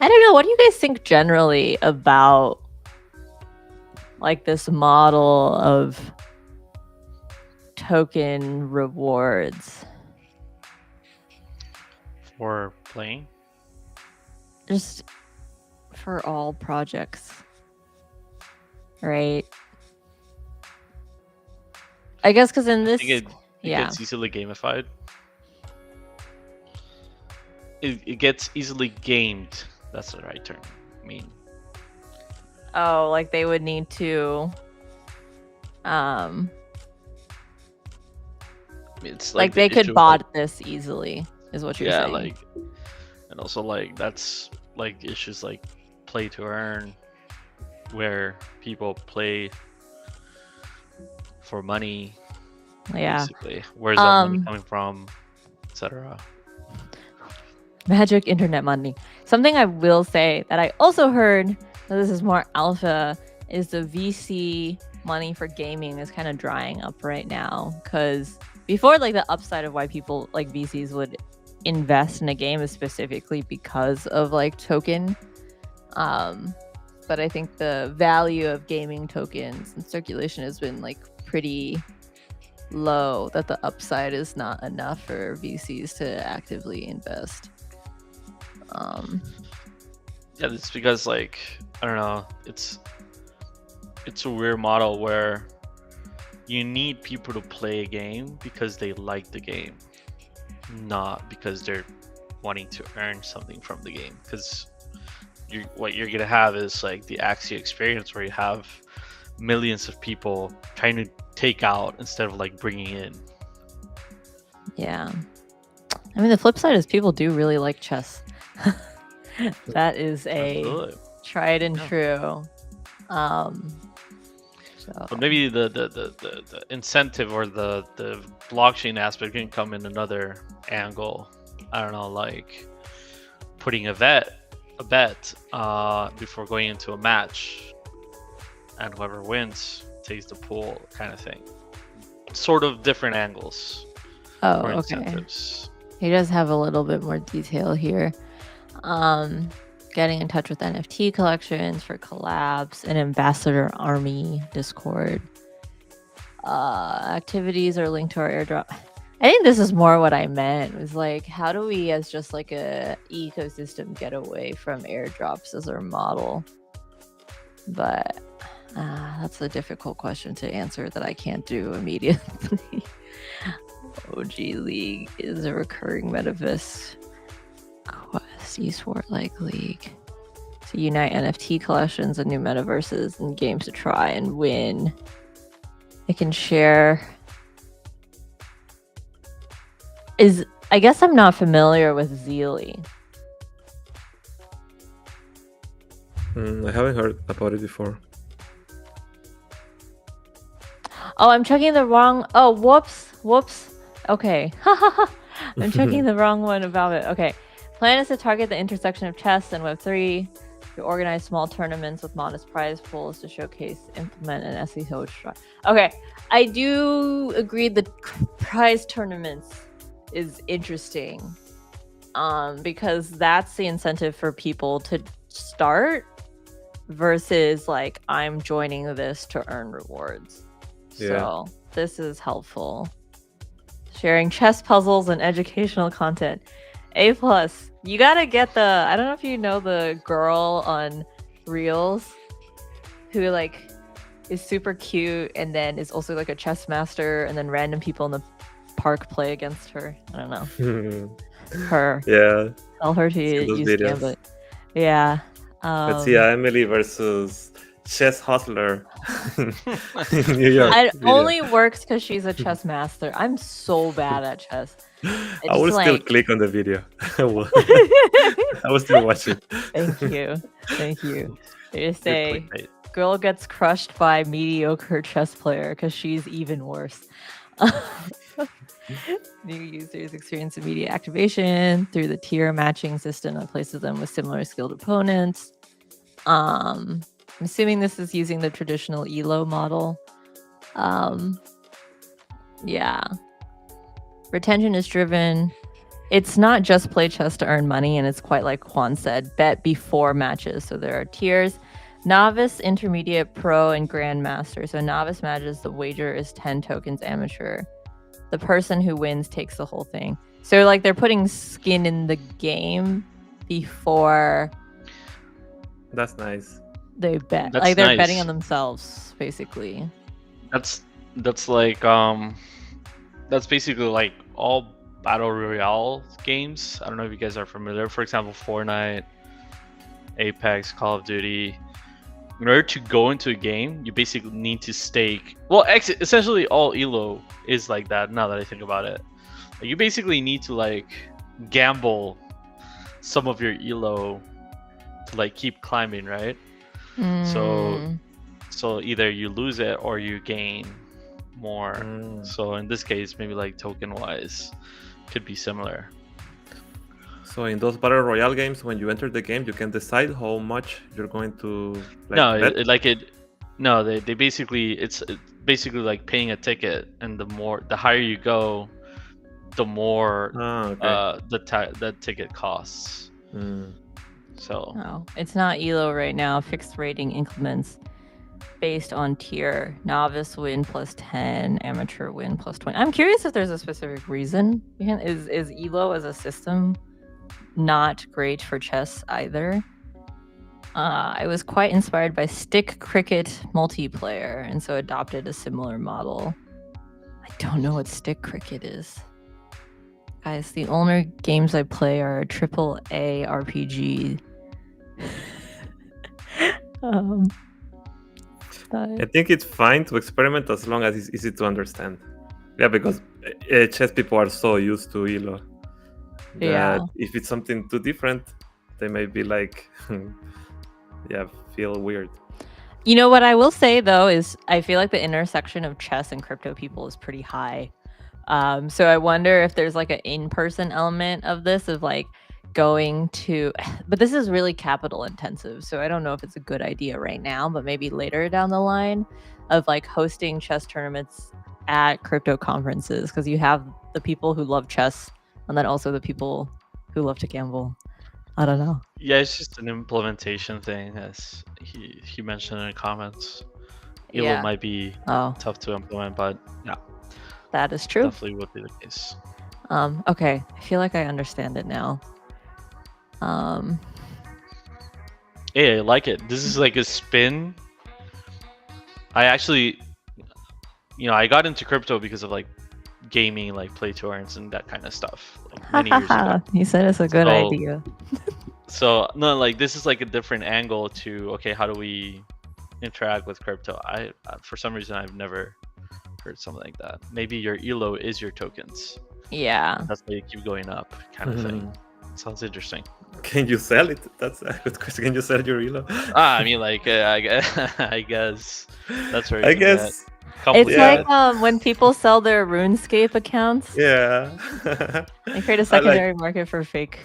don't know. What do you guys think generally about like this model of token rewards For playing? just for all projects, right? I guess because in this, it gets easily gamified. It gets easily gamed. That's the right term. I mean, oh, like they would need to it's Like the they could issue with, bot this easily, is what you're yeah, saying. like, and also like that's like issues like play to earn, where people play for money, Yeah. basically. Where's that money coming from, etc. Magic internet money. Something I will say that I also heard, that this is more alpha, is the VC money for gaming is kind of drying up right now. Because before, like the upside of why people like VCs would invest in a game is specifically because of like token. But I think the value of gaming tokens and circulation has been like pretty low, that the upside is not enough for VCs to actively invest. Yeah, it's because like I don't know, it's a weird model where you need people to play a game because they like the game, not because they're wanting to earn something from the game. Because what you're gonna have is like the Axie experience, where you have millions of people trying to take out instead of like bringing in. Yeah, I mean the flip side is people do really like chess. That is a Absolutely. tried and Yeah. true. But maybe the incentive or the blockchain aspect can come in another angle. I don't know, like putting a bet before going into a match, and whoever wins takes the pool, kind of thing. Sort of different angles Oh, for okay. incentives. He does have a little bit more detail here. Getting in touch with NFT collections for collabs and ambassador army Discord. Activities are linked to our airdrop. I think this is more what I meant. Was like, how do we, as just like a ecosystem, get away from airdrops as our model? But that's a difficult question to answer that I can't do immediately. OG League is a recurring metaverse quest, esport-like league to unite NFT collections and new metaverses and games to try and win. It can share. I guess I'm not familiar with Zeely. I haven't heard about it before. Oh, I'm checking the wrong. Oh, whoops. Okay. I'm checking the wrong one about it. Okay. Plan is to target the intersection of chess and Web3 to organize small tournaments with modest prize pools to showcase, implement, and SEO strategy. Okay. I do agree the prize tournaments is interesting. Because that's the incentive for people to start versus like I'm joining this to earn rewards. Yeah. So this is helpful. Sharing chess puzzles and educational content. A+. You gotta get the, I don't know if you know the girl on Reels who like is super cute and then is also like a chess master, and then random people in the park play against her. I don't know. Her. Yeah. Tell her to use Gambit. Yeah. Let's see, Emily versus Chess Hustler in New York. It only works because she's a chess master. I'm so bad at chess. I will still click on the video. I will still watch it. Thank you. They just say, girl gets crushed by mediocre chess player because she's even worse. New users experience immediate activation through the tier matching system that places them with similar skilled opponents. I'm assuming this is using the traditional ELO model. Yeah. Retention is driven. It's not just play chess to earn money, and it's quite like Juan said, bet before matches. So there are tiers: novice, intermediate, pro, and grandmaster. So novice matches, the wager is 10 tokens. Amateur, the person who wins takes the whole thing. So like they're putting skin in the game before. That's nice. They bet. That's like they're nice. betting on themselves, basically. That's like that's basically like all battle royale games. I don't know if you guys are familiar. For example, Fortnite, Apex, Call of Duty. in order to go into a game, you basically need to stake. Well, essentially all Elo is like that. Now that I think about it, like, you basically need to like gamble some of your Elo to like keep climbing, right? So either you lose it or you gain more. So in this case, maybe like token wise, could be similar. So in those battle royale games, when you enter the game, you can decide how much you're going to like No, bet? No, they basically it's basically like paying a ticket, and the higher you go, the more Okay. the ticket costs. So Oh, it's not Elo right now. Fixed rating increments based on tier. Novice win plus 10, amateur win plus 20. I'm curious if there's a specific reason. Is Elo as a system not great for chess either? I was quite inspired by stick cricket multiplayer, and so adopted a similar model. I don't know what stick cricket is. Guys, the only games I play are AAA RPG. I think it's fine to experiment as long as it's easy to understand. Yeah, because chess people are so used to Elo that Yeah. if it's something too different, they may be like, feel weird. You know what I will say though is I feel like the intersection of chess and crypto people is pretty high. So I wonder if there's like an in-person element of this, of like going to, but this is really capital intensive, so I don't know if it's a good idea right now, but maybe later down the line, of like hosting chess tournaments at crypto conferences, because you have the people who love chess and then also the people who love to gamble. I don't know. yeah, it's just an implementation thing, as he mentioned in the comments. Elo might be tough to implement, but yeah, that is true. Definitely would be the case. Okay, I feel like I understand it now. Hey, I like it. This is like a spin. I actually, I got into crypto because of like gaming, like play to earns and that kind of stuff, like many years ago. You said it's a good idea. So no, like this is like a different angle to, okay, how do we interact with crypto? I for some reason I've never heard something like that. Maybe your Elo is your tokens. Yeah. That's why you keep going up, kind of thing. Sounds interesting. Can you sell it? That's a good question. Can you sell your Elo? I mean, like I guess that's where I guess it's like when people sell their RuneScape accounts. Yeah. They create a secondary market for fake.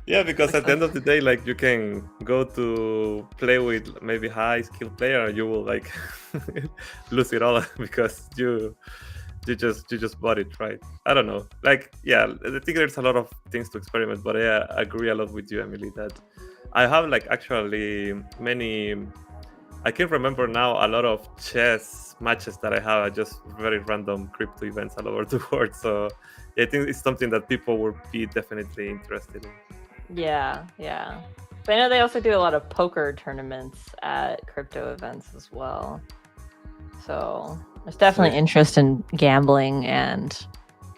Yeah, because at the end of the day, like you can go to play with maybe high skilled player, and you will like lose it all because you just bought it, right? I don't know. Like, yeah, I think there's a lot of things to experiment, but I agree a lot with you, Emily, that I have like actually many. I can remember now a lot of chess matches that I have at just very random crypto events all over the world. So yeah, I think it's something that people would be definitely interested in. Yeah. But I know they also do a lot of poker tournaments at crypto events as well. So there's definitely interest in gambling and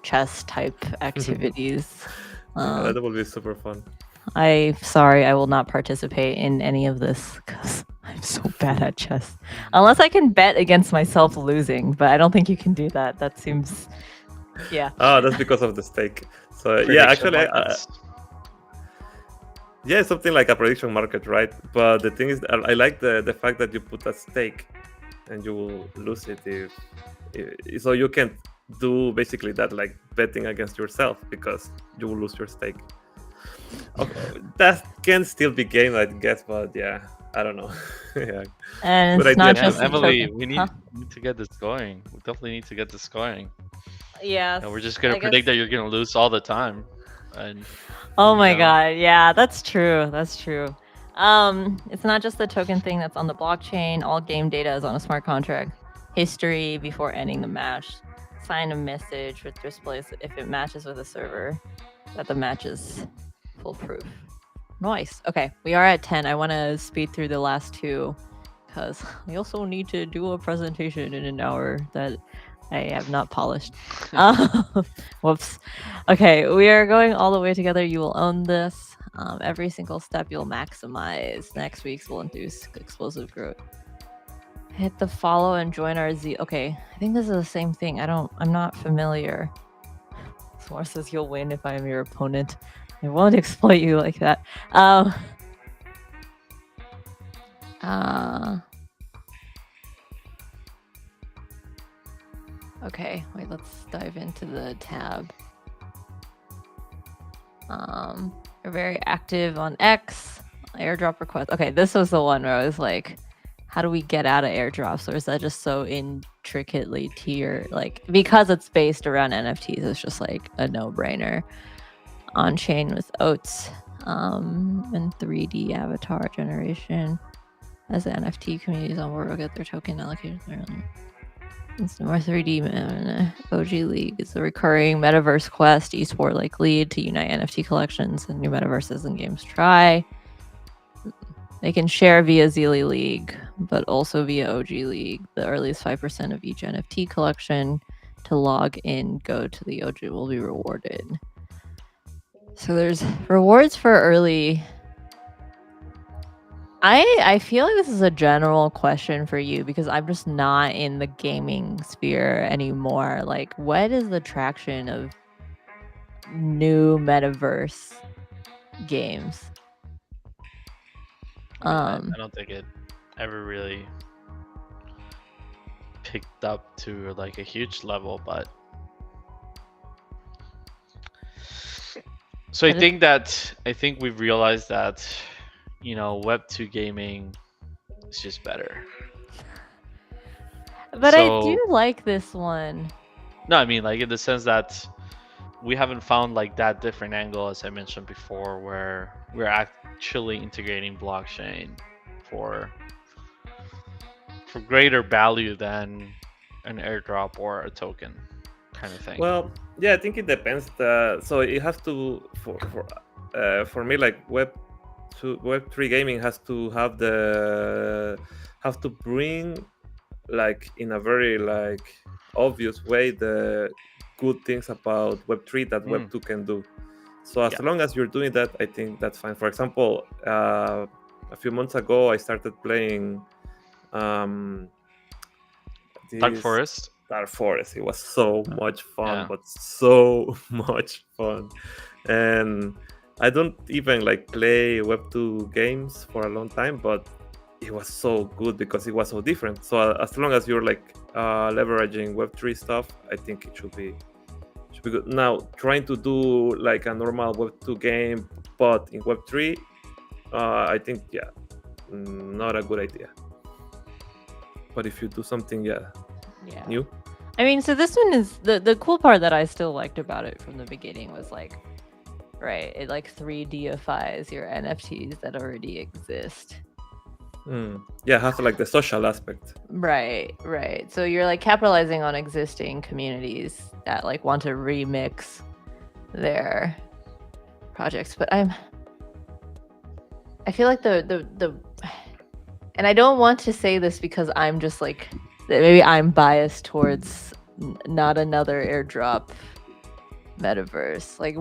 chess type activities. Yeah, that will be super fun. I'm sorry, I will not participate in any of this because I'm so bad at chess. Unless I can bet against myself losing, but I don't think you can do that. That seems, yeah. Oh, that's because of the stake. So yeah, actually, yeah, something like a prediction market, right? But the thing is, I like the fact that you put a stake, and you will lose it if so you can't do basically that, like betting against yourself, because you will lose your stake. Okay, that can still be game, I guess, but yeah, I don't know. Yeah. And it's not just Emily, we need to get this going. We definitely need to get this going. Yeah. And we're just gonna predict that you're gonna lose all the time. And oh my god, yeah, that's true. That's true. It's not just the token thing that's on the blockchain. All game data is on a smart contract. History before ending the match. Sign a message with displays if it matches with a server that the match is foolproof. Nice. Okay, we are at 10. I want to speed through the last two because we also need to do a presentation in an hour that I have not polished. Whoops. Okay, we are going all the way together. You will own this. Every single step you'll maximize. Next week's will induce explosive growth. Hit the follow and join our Z. Okay, I think this is the same thing. I'm not familiar. Smar says you'll win if I am your opponent. I won't exploit you like that. Okay, wait, let's dive into the tab. You're very active on X. Airdrop request. Okay, this was the one where I was like, how do we get out of airdrops? Or is that just so intricately tiered? Like, because it's based around NFTs, it's just like a no-brainer. On chain with Oats, and 3D avatar generation. As the NFT communities on board will get their token allocated. It's more 3D OG League is a recurring metaverse quest, esport like lead to unite NFT collections and new metaverses and games try. They can share via Zeely League, but also via OG League. The earliest 5% of each NFT collection to log in, go to the OG will be rewarded. So there's rewards for early. I feel like this is a general question for you because I'm just not in the gaming sphere anymore. Like, what is the traction of new metaverse games? I don't think it ever really picked up to like a huge level, but so I think we've realized that, you know, Web2 gaming is just better. But I do like this one. No, I mean, like, in the sense that we haven't found like that different angle, as I mentioned before, where we're actually integrating blockchain for greater value than an airdrop or a token kind of thing. Well, yeah, I think it depends. So it has to for me, like Web3 gaming has to have to bring, like, in a very like obvious way, the good things about Web3 that Web2 can do. So as long as you're doing that, I think that's fine. For example, a few months ago, I started playing Dark Forest. It was so much fun, but so much fun. And I don't even like play Web2 games for a long time, but it was so good because it was so different. So as long as you're like leveraging Web3 stuff, I think it should be good. Now, trying to do like a normal Web2 game but in Web3, I think not a good idea. But if you do something new. I mean, so this one is the cool part that I still liked about it from the beginning was like, right, it like 3Difies your NFTs that already exist. Yeah, have like the social aspect. Right. So you're like capitalizing on existing communities that like want to remix their projects. But I feel like the and I don't want to say this because I'm just like, maybe I'm biased towards not another airdrop metaverse. Like,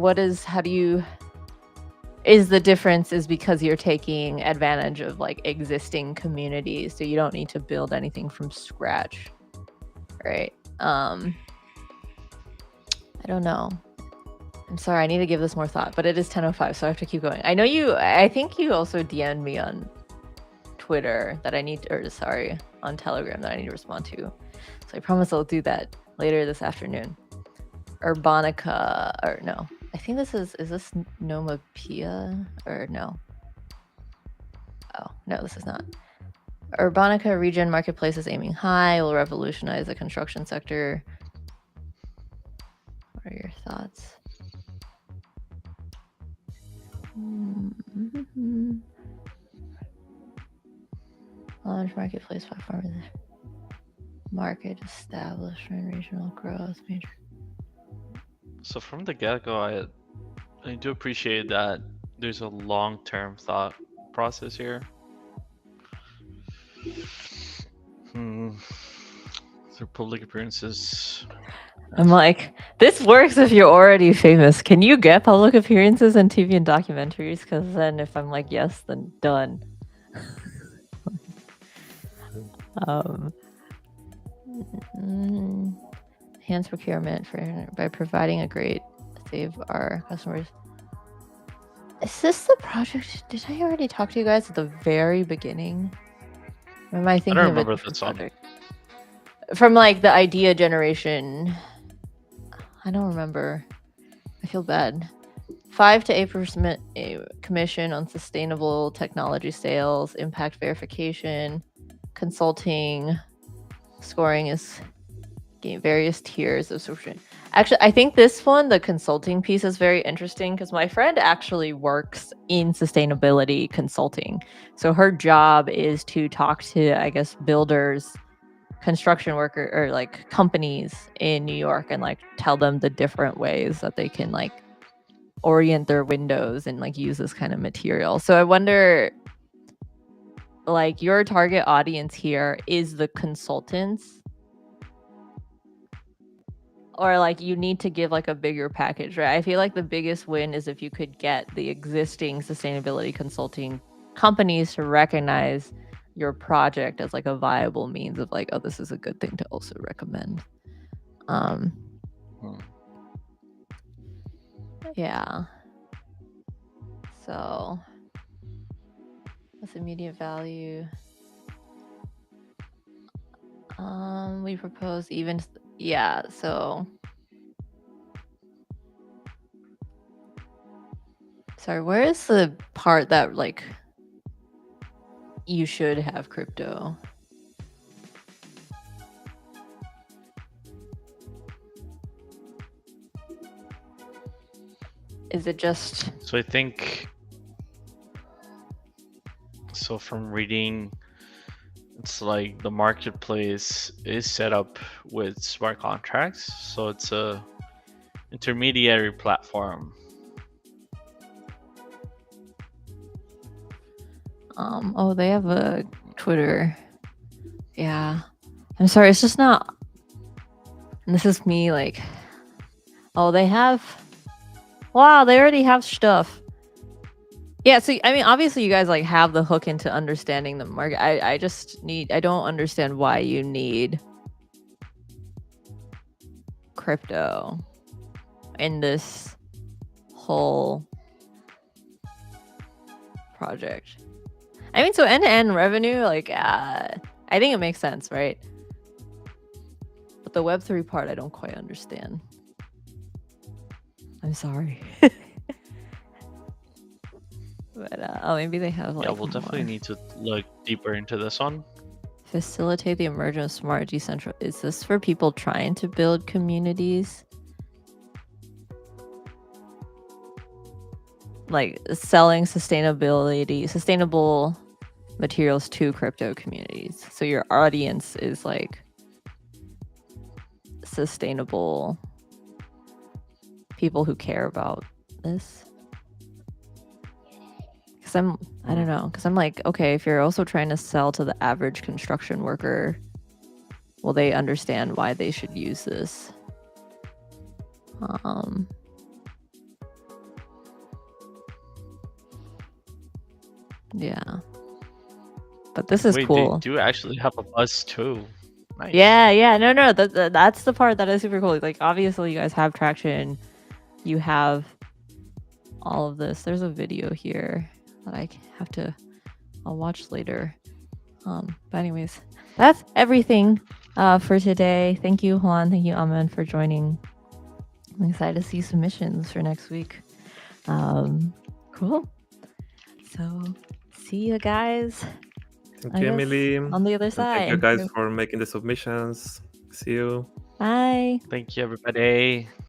is the difference is because you're taking advantage of like existing communities, so you don't need to build anything from scratch, right? I don't know. I'm sorry, I need to give this more thought, but it is 10:05, so I have to keep going. I think you also DM'd me on Twitter that on Telegram that I need to respond to. So I promise I'll do that later this afternoon. Urbanica, or no. I think is this Nomapia or no? Oh, no, this is not. Urbanica region marketplace is aiming high, will revolutionize the construction sector. What are your thoughts? Launch marketplace platform, market establishment, regional growth, major. So from the get-go, I do appreciate that there's a long-term thought process here. Through public appearances. I'm like, this works if you're already famous. Can you get public appearances in TV and documentaries? Because then if I'm like, yes, then done. Enhance procurement by providing a great save our customers. Is this the project? Did I already talk to you guys at the very beginning? Or am I thinking don't of a remember different this one. project? From like the idea generation. I don't remember. I feel bad. 5 to 8% commission on sustainable technology sales, impact verification, consulting, scoring is various tiers of subscription. Actually, I think this one, the consulting piece, is very interesting because my friend actually works in sustainability consulting. So her job is to talk to, I guess, builders, construction worker, or like companies in New York and like tell them the different ways that they can like orient their windows and like use this kind of material. So I wonder, like, your target audience here is the consultants, or like you need to give like a bigger package, right? I feel like the biggest win is if you could get the existing sustainability consulting companies to recognize your project as like a viable means of like, oh, this is a good thing to also recommend. Yeah. So what's immediate value? We propose even, yeah, so sorry, where is the part that like you should have crypto? Is it just... So I think, so from reading, it's like the marketplace is set up with smart contracts. So it's a intermediary platform. Oh, they have a Twitter. Yeah. I'm sorry, it's just not... And this is me like... Oh, they have... Wow, they already have stuff. Yeah, so I mean, obviously you guys like have the hook into understanding the market. I just need... I don't understand why you need crypto in this whole project. I mean, so end-to-end revenue, like, I think it makes sense, right? But the Web3 part, I don't quite understand. I'm sorry. But, oh, maybe they have, like, yeah, we'll definitely need to look deeper into this one. Facilitate the emergence of smart decentral. Is this for people trying to build communities? Like, selling sustainable materials to crypto communities. So your audience is like sustainable people who care about this. Because I don't know, because I'm like, okay, if you're also trying to sell to the average construction worker, will they understand why they should use this? Yeah. But this is cool. They do actually have a buzz too. Nice. Yeah. No. That's the part that is super cool. Like, obviously, you guys have traction. You have all of this. There's a video here that I'll watch later. But anyways, that's everything for today. Thank you, Juan. Thank you, Amen, for joining. I'm excited to see submissions for next week. Cool. So, see you guys. Thank you, Emily. On the other side. Thank you guys for making the submissions. See you. Bye. Thank you, everybody.